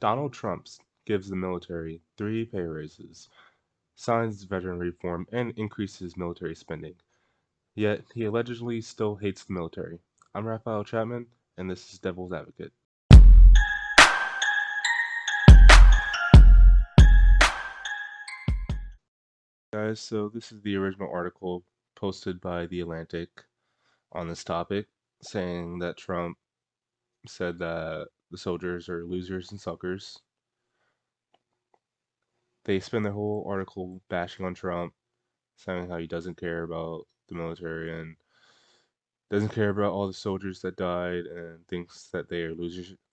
Donald Trump gives the military 3 pay raises, signs veteran reform, and increases military spending. Yet he allegedly still hates the military. I'm Raffiel Chatman, and this is Devil's Advocate. Guys, so this is the original article posted by The Atlantic on this topic, saying that Trump said that the soldiers are losers and suckers. They spend their whole article bashing on Trump, saying how he doesn't care about the military and doesn't care about all the soldiers that died and thinks that they are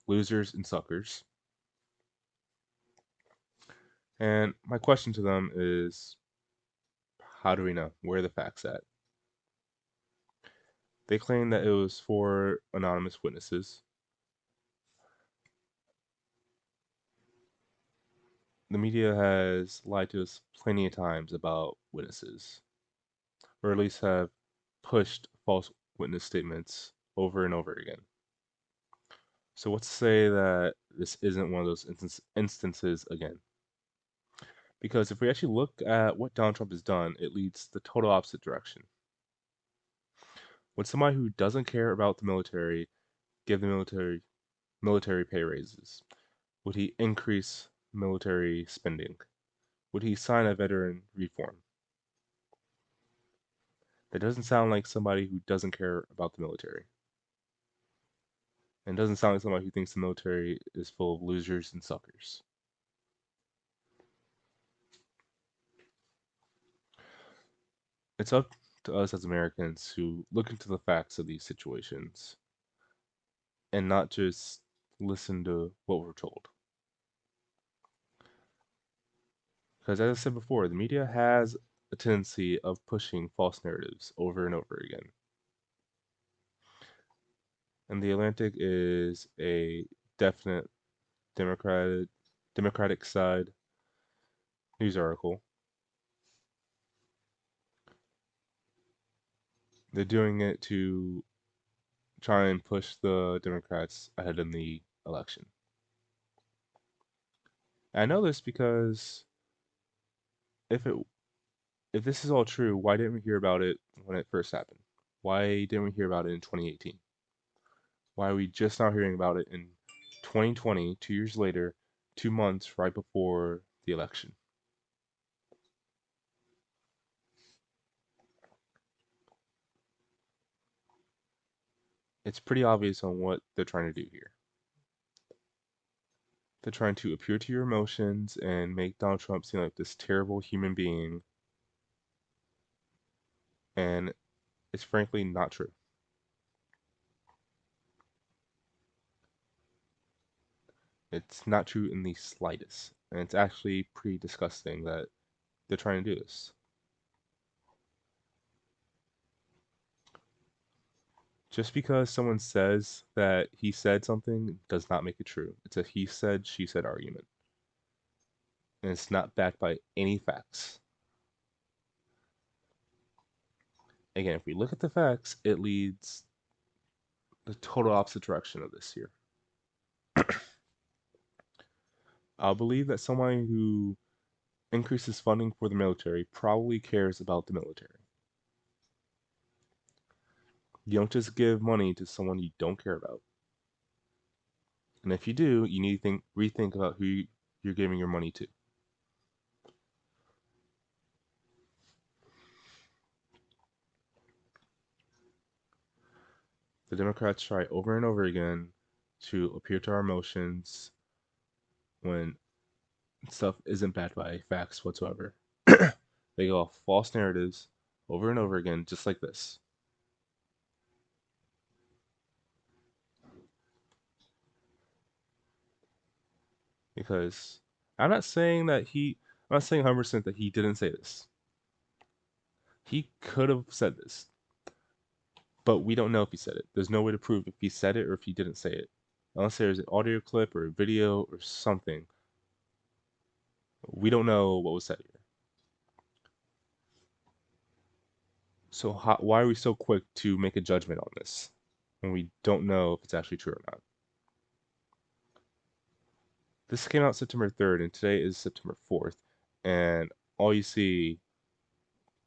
losers and suckers. And my question to them is, how do we know? Where are the facts at? They claim that it was 4 anonymous witnesses. The media has lied to us plenty of times about witnesses, or at least have pushed false witness statements over and over again. So what's to say that this isn't one of those instances again? Because if we actually look at what Donald Trump has done, it leads the total opposite direction. Would somebody who doesn't care about the military give the military pay raises? Would he increase military spending? Would he sign a veteran reform? That doesn't sound like somebody who doesn't care about the military. And doesn't sound like somebody who thinks the military is full of losers and suckers. It's up to us as Americans who look into the facts of these situations and not just listen to what we're told. Because as I said before, the media has a tendency of pushing false narratives over and over again. And the Atlantic is a definite Democratic side news article. They're doing it to try and push the Democrats ahead in the election. And I know this because if it if this is all true, why didn't we hear about it when it first happened? Why didn't we hear about it in 2018? Why are we just now hearing about it in 2020, 2 years later, 2 months right before the election? It's pretty obvious on what they're trying to do here. They're trying to appeal to your emotions and make Donald Trump seem like this terrible human being, and it's frankly not true. It's not true in the slightest, and it's actually pretty disgusting that they're trying to do this. Just because someone says that he said something does not make it true. It's a he said, she said argument. And it's not backed by any facts. Again, if we look at the facts, it leads the total opposite direction of this here. I'll believe that someone who increases funding for the military probably cares about the military. You don't just give money to someone you don't care about. And if you do, you need to rethink about who you're giving your money to. The Democrats try over and over again to appeal to our emotions when stuff isn't backed by facts whatsoever. They go off false narratives over and over again, just like this. Because I'm not saying 100% that he didn't say this. He could have said this, but we don't know if he said it. There's no way to prove if he said it or if he didn't say it. Unless there's an audio clip or a video or something. We don't know what was said here. So why are we so quick to make a judgment on this when we don't know if it's actually true or not? This came out September 3rd, and today is September 4th, and all you see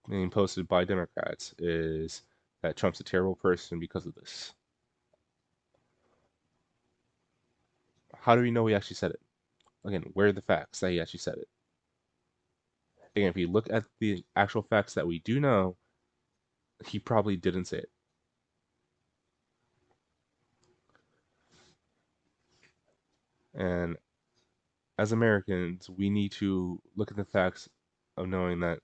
being posted by Democrats is that Trump's a terrible person because of this. How do we know he actually said it? Again, where are the facts that he actually said it? Again, if you look at the actual facts that we do know, he probably didn't say it. And as Americans, we need to look at the facts of knowing that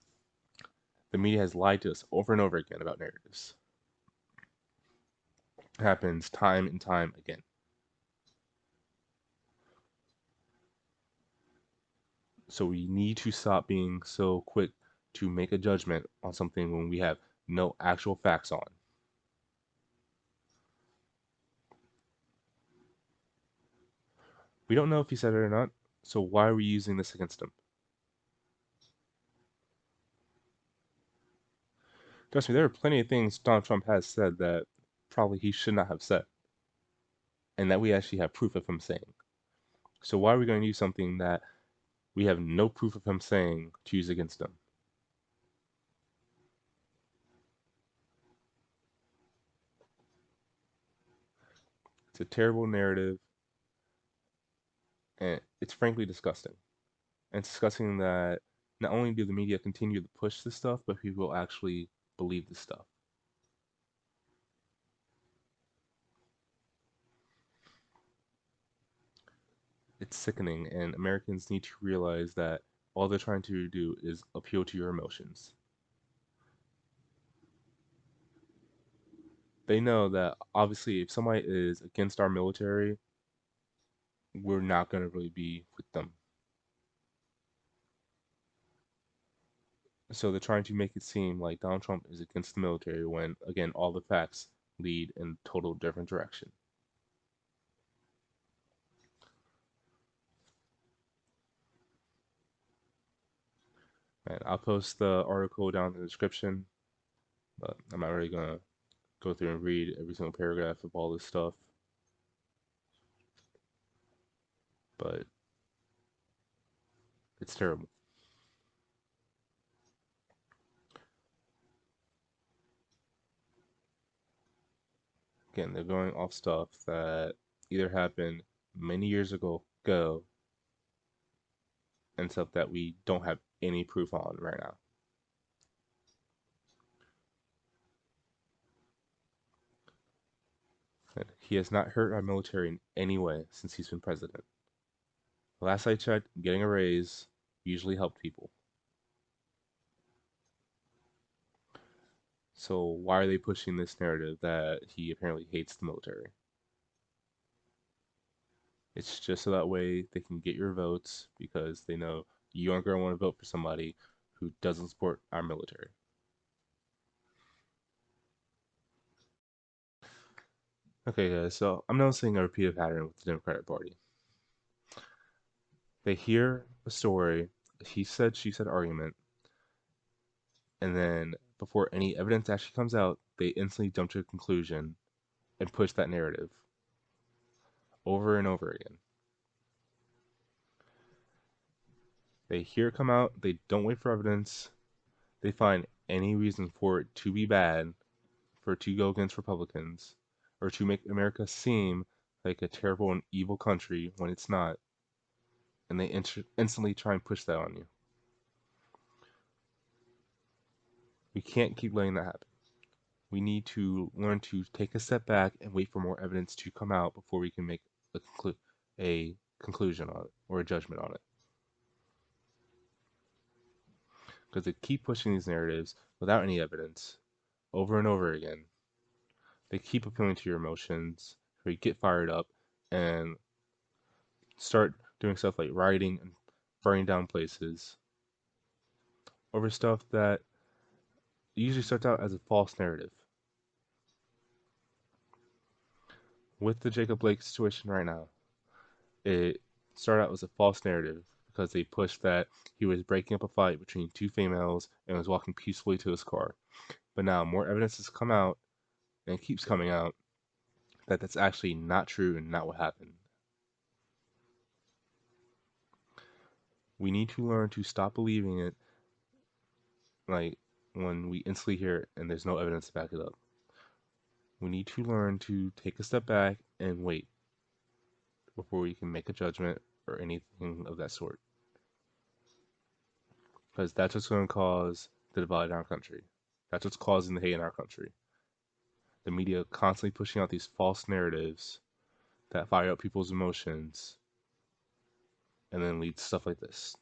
the media has lied to us over and over again about narratives. It happens time and time again. So we need to stop being so quick to make a judgment on something when we have no actual facts on. We don't know if he said it or not, so why are we using this against him? Trust me, there are plenty of things Donald Trump has said that probably he should not have said, and that we actually have proof of him saying. So why are we going to use something that we have no proof of him saying to use against him? It's a terrible narrative, and it's frankly disgusting. And it's disgusting that not only do the media continue to push this stuff, but people actually believe this stuff. It's sickening, and Americans need to realize that all they're trying to do is appeal to your emotions. They know that obviously, if somebody is against our military, we're not going to really be with them. So they're trying to make it seem like Donald Trump is against the military when, again, all the facts lead in a total different direction. And I'll post the article down in the description, but I'm not really going to go through and read every single paragraph of all this stuff. But it's terrible. Again, they're going off stuff that either happened many years ago and stuff that we don't have any proof on right now. And he has not hurt our military in any way since he's been president. Last I checked, getting a raise usually helped people. So why are they pushing this narrative that he apparently hates the military? It's just so that way they can get your votes because they know you aren't going to want to vote for somebody who doesn't support our military. Okay, guys, so I'm noticing a repeated pattern with the Democratic Party. They hear a story, he said, she said argument, and then before any evidence actually comes out, they instantly jump to a conclusion and push that narrative over and over again. They hear it come out, they don't wait for evidence, they find any reason for it to be bad, for it to go against Republicans, or to make America seem like a terrible and evil country when it's not, and they instantly try and push that on you. We can't keep letting that happen. We need to learn to take a step back and wait for more evidence to come out before we can make a conclusion on it or a judgment on it. Because they keep pushing these narratives without any evidence over and over again. They keep appealing to your emotions, where you get fired up and start doing stuff like rioting and burning down places over stuff that usually starts out as a false narrative. With the Jacob Blake situation right now, it started out as a false narrative because they pushed that he was breaking up a fight between two females and was walking peacefully to his car. But now more evidence has come out and keeps coming out that that's actually not true and not what happened. We need to learn to stop believing it, like when we instantly hear it and there's no evidence to back it up. We need to learn to take a step back and wait before we can make a judgment or anything of that sort. Because that's what's going to cause the divide in our country. That's what's causing the hate in our country. The media constantly pushing out these false narratives that fire up people's emotions and then lead to stuff like this.